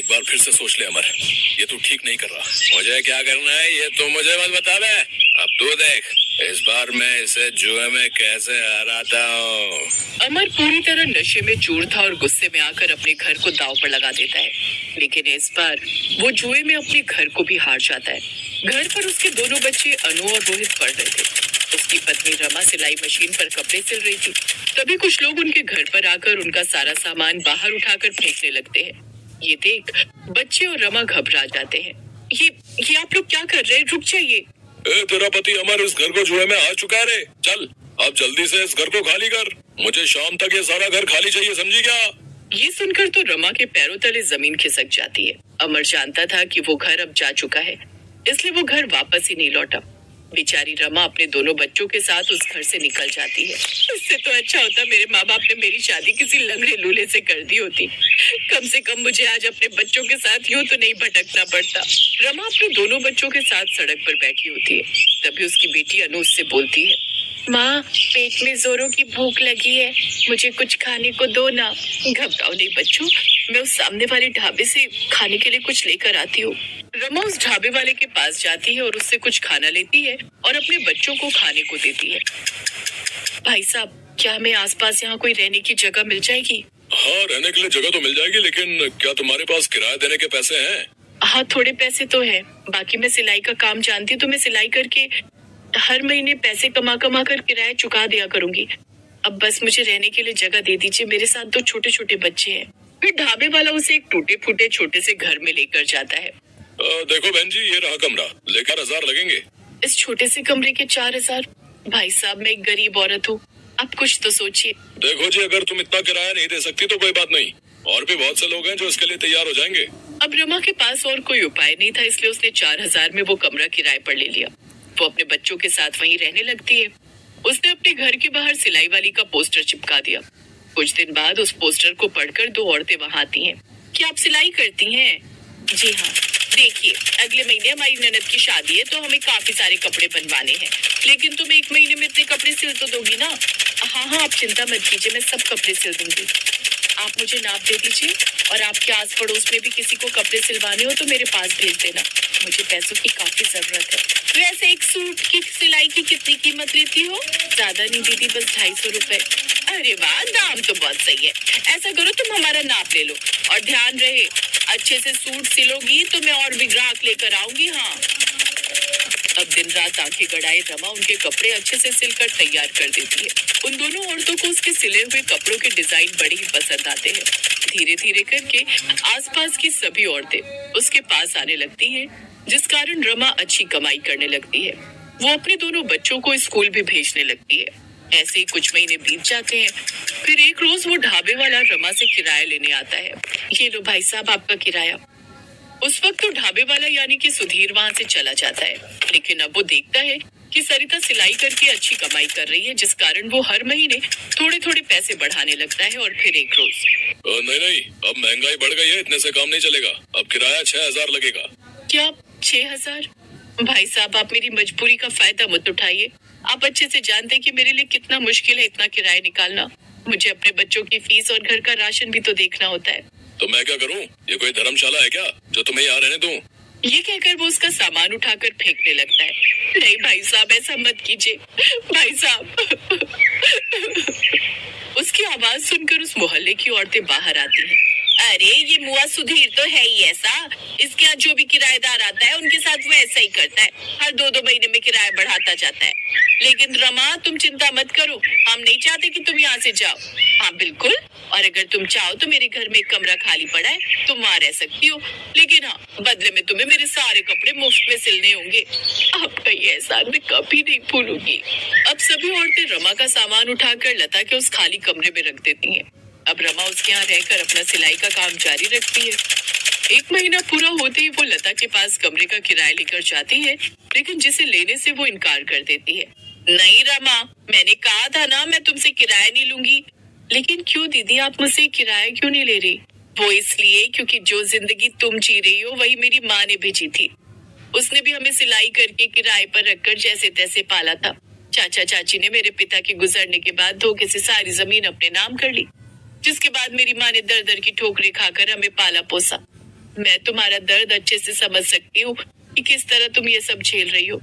एक बार फिर से सोच ले अमर, ये तू ठीक नहीं कर रहा। मुझे क्या करना है ये तो मुझे मत बता बे। अब तू देख इस बार मैं इसे जुए में कैसे हराता हूँ। अमर पूरी तरह नशे में चूर था और गुस्से में आकर अपने घर को दांव पर लगा देता है, लेकिन इस बार वो जुए में अपने घर को भी हार जाता है। घर पर उसके दोनों बच्चे अनु और रोहित पढ़ रहे थे। उसकी पत्नी रमा सिलाई मशीन पर कपड़े सिल रही थी। तभी कुछ लोग उनके घर पर आकर उनका सारा सामान बाहर उठाकर फेंकने लगते हैं। ये देख बच्चे और रमा घबरा जाते हैं। ये आप लोग क्या कर रहे हैं? रुक जाइए। तेरा पति अमर इस घर को जुए में हार चुका है रे। चल अब जल्दी से इस घर को खाली कर। मुझे शाम तक ये सारा घर खाली चाहिए, समझी क्या? ये सुनकर तो रमा के पैरों तले जमीन खिसक जाती है। अमर जानता था कि वो घर अब जा चुका है, इसलिए वो घर वापस ही नहीं लौटा। बेचारी रमा अपने दोनों बच्चों के साथ उस घर से निकल जाती है। इससे तो अच्छा होता मेरे माँ बाप ने मेरी शादी किसी लंगड़े लूले से कर दी होती। कम से कम मुझे आज अपने बच्चों के साथ यूं तो नहीं भटकना पड़ता। रमा अपने दोनों बच्चों के साथ सड़क पर बैठी होती है। तभी उसकी बेटी अनु उससे बोलती है, माँ पेट में जोरों की भूख लगी है, मुझे कुछ खाने को दो ना। घबराओ नहीं बच्चों, मैं उस सामने वाले ढाबे से खाने के लिए कुछ लेकर आती हूँ। रमा उस ढाबे वाले के पास जाती है और उससे कुछ खाना लेती है और अपने बच्चों को खाने को देती है। भाई साहब, क्या हमें आसपास यहाँ कोई रहने की जगह मिल जाएगी? हाँ रहने के लिए जगह तो मिल जाएगी, लेकिन क्या तुम्हारे पास किराया देने के पैसे हैं? हाँ थोड़े पैसे तो है। बाकी मैं सिलाई का काम जानती हूँ तो मैं सिलाई करके हर महीने पैसे कमा कमा कर किराया चुका दिया करूंगी। अब बस मुझे रहने के लिए जगह दे दीजिए। मेरे साथ दो छोटे छोटे बच्चे हैं। फिर ढाबे वाला उसे एक टूटे फूटे छोटे से घर में लेकर जाता है। देखो बहन जी, ये रहा कमरा, लेकर 1000 लगेंगे। इस छोटे से कमरे के 4000? भाई साहब मैं एक गरीब औरत हूँ, आप कुछ तो सोचिए। देखो जी, अगर तुम इतना किराया नहीं दे सकती तो कोई बात नहीं, और भी बहुत से लोग हैं जो इसके लिए तैयार हो जाएंगे। अब रमा के पास और कोई उपाय नहीं था, इसलिए उसने 4000 में वो कमरा किराए पर ले लिया। वो अपने बच्चों के साथ वहीं रहने लगती है। उसने अपने घर के बाहर सिलाई वाली का पोस्टर चिपका दिया। कुछ दिन बाद उस पोस्टर को पढ़कर दो औरतें वहां आती हैं। क्या आप सिलाई करती हैं? जी हाँ। देखिए अगले महीने हमारी ननद की शादी है तो हमें काफी सारे कपड़े बनवाने हैं, लेकिन तुम एक महीने में इतने कपड़े सिल तो दोगी ना? हाँ हाँ आप चिंता मत कीजिए, मैं सब कपड़े सिल दूंगी। आप मुझे नाप दे दीजिए और आपके आस पड़ोस में भी किसी को कपड़े सिलवाने हो तो मेरे पास भेज देना। मुझे पैसों की काफी जरूरत है। वैसे एक सूट की सिलाई की कितनी कीमत लेती हो? ज्यादा नहीं दीदी, बस 250 रुपए। अरे वाह, दाम तो बहुत सही है। ऐसा करो तुम हमारा नाप ले लो और ध्यान रहे अच्छे से सूट सिलोगी तो मैं और भी ग्राहक लेकर आऊंगी। हाँ। अब दिन रात आंखें गड़ाए रमा उनके कपड़े अच्छे से सिलकर तैयार कर देती है। उन दोनों औरतों को उसके सिले हुए कपड़ों के डिजाइन बड़े ही पसंद आते हैं। धीरे धीरे करके आसपास की सभी औरतें उसके पास आने लगती हैं, जिस कारण रमा अच्छी कमाई करने लगती है। वो अपने दोनों बच्चों को स्कूल भी भेजने लगती है। ऐसे ही कुछ महीने बीत जाते हैं। फिर एक रोज वो ढाबे वाला रमा से किराया लेने आता है। ये लो भाई साहब आपका किराया। उस वक्त तो ढाबे वाला यानी कि सुधीर वहां से चला जाता है, लेकिन अब वो देखता है कि सरिता सिलाई करके अच्छी कमाई कर रही है, जिस कारण वो हर महीने थोड़े थोड़े पैसे बढ़ाने लगता है। और फिर एक रोज नहीं, अब महंगाई बढ़ गई है, इतने से काम नहीं चलेगा। अब किराया 6000 लगेगा। क्या 6000? भाई साहब आप मेरी मजबूरी का फायदा मत उठाइए। आप अच्छे से जानते हैं कि मेरे लिए कितना मुश्किल है इतना किराया निकालना। मुझे अपने बच्चों की फीस और घर का राशन भी तो देखना होता है। तो मैं क्या करूं? ये कोई धर्मशाला है क्या जो तुम्हें यहाँ रहने दूं? ये कहकर वो उसका सामान उठाकर फेंकने लगता है। नहीं भाई साहब ऐसा मत कीजिए। भाई साहब। उसकी आवाज सुनकर उस मोहल्ले की औरतें बाहर आती हैं। अरे ये मुआ सुधीर तो है ही ऐसा। इसके यहाँ जो भी किराएदार आता है उनके साथ वो ऐसा ही करता है, हर 2-2 महीने में किराया बढ़ाता जाता है। लेकिन रमा तुम चिंता मत करो, हम नहीं चाहते कि तुम यहाँ से जाओ। हाँ बिल्कुल, और अगर तुम चाहो तो मेरे घर में एक कमरा खाली पड़ा है, तुम वहाँ रह सकती हो। लेकिन हाँ बदले में तुम्हें मेरे सारे कपड़े मुफ्त में सिलने होंगे। आपका ये एहसान मैं कभी नहीं भूलूंगी। अब सभी औरतें रमा का सामान उठाकर लता के उस खाली कमरे में रख देती हैं। अब रमा उसके यहाँ रहकर अपना सिलाई का काम जारी रखती है। 1 महीना पूरा होते ही वो लता के पास कमरे का किराया लेकर जाती है, लेकिन जिसे लेने से वो इनकार कर देती है। नहीं रमा, मैंने कहा था ना मैं तुमसे किराया नहीं लूंगी। लेकिन क्यों दीदी, आप मुझसे किराया क्यों नहीं ले रही? वो इसलिए क्योंकि जो जिंदगी तुम जी रही हो वही मेरी माँ ने भी जी थी। उसने भी हमें सिलाई करके किराए पर रखकर जैसे तैसे पाला था। चाचा चाची ने मेरे पिता के गुजरने के बाद धोखे से सारी जमीन अपने नाम कर ली, जिसके बाद मेरी माँ ने दर दर की ठोकरें खाकर हमें पाला पोसा। मैं तुम्हारा दर्द अच्छे से समझ सकती हूँ कि किस तरह तुम ये सब झेल रही हो।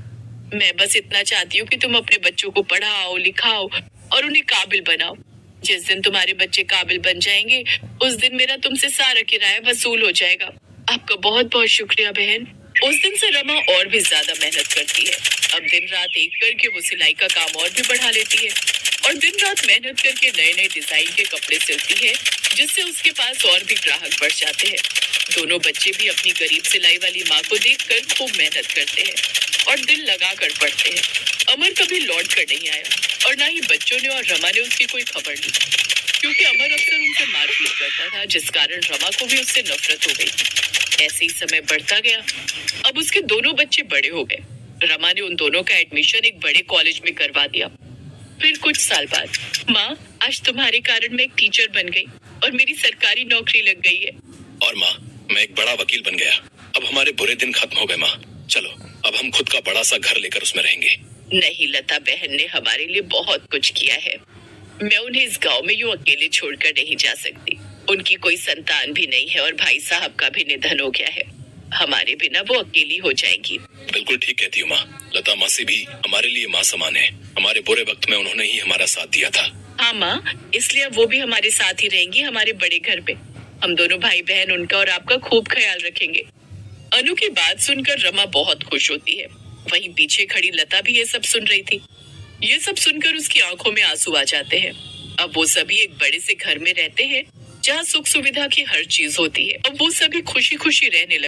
मैं बस इतना चाहती हूँ कि तुम अपने बच्चों को पढ़ाओ, लिखाओ और उन्हें काबिल बनाओ। जिस दिन तुम्हारे बच्चे काबिल बन जाएंगे, उस दिन मेरा तुमसे सारा किराया वसूल हो जाएगा। आपका बहुत बहुत शुक्रिया बहन। उस दिन से रमा और भी ज्यादा मेहनत करती है। अब दिन रात एक करके वो सिलाई का काम और भी बढ़ा लेती है और दिन रात मेहनत करके नए नए डिजाइन के कपड़े सिलती है, जिससे उसके पास और भी ग्राहक बढ़ जाते हैं। दोनों बच्चे भी अपनी गरीब सिलाई वाली माँ को देखकर खूब मेहनत करते हैं और दिल लगा कर पढ़ते हैं। अमर कभी लौट कर नहीं आया और ना ही बच्चों ने और रमा ने उसकी कोई खबर ली, क्योंकि अमर अक्सर उनसे मारपीट करता था, जिस कारण रमा को भी उससे नफरत हो गई। ऐसे ही समय बढ़ता गया। अब उसके दोनों बच्चे बड़े हो गए। रमा ने उन दोनों का एडमिशन एक बड़े कॉलेज में करवा दिया। फिर कुछ साल बाद, माँ, आज तुम्हारे कारण मैं एक टीचर बन गई और मेरी सरकारी नौकरी लग गई है। और माँ, मैं एक बड़ा वकील बन गया। अब हमारे बुरे दिन खत्म हो गए माँ। चलो, अब हम खुद का बड़ा सा घर लेकर उसमें रहेंगे। नहीं, लता बहन ने हमारे लिए बहुत कुछ किया है। मैं उन्हें इस गांव में यूं अकेले छोड़कर नहीं जा सकती। उनकी कोई संतान भी नहीं है और भाई साहब का भी निधन हो गया है। हमारे बिना वो अकेली हो जाएगी। बिल्कुल ठीक कहती हो माँ। लता मासी भी हमारे लिए माँ समान है। हमारे बुरे वक्त में उन्होंने ही हमारा साथ दिया था। हाँ माँ, इसलिए वो भी हमारे साथ ही रहेंगी, हमारे बड़े घर पे। हम दोनों भाई बहन उनका और आपका खूब ख्याल रखेंगे। अनु की बात सुनकर रमा बहुत खुश होती है। वहीं पीछे खड़ी लता भी ये सब सुन रही थी। ये सब सुनकर उसकी आंखों में आंसू आ जाते हैं। अब वो सभी एक बड़े से घर में रहते हैं, जहाँ सुख सुविधा की हर चीज होती है। अब वो सभी खुशी खुशी रहने लगे।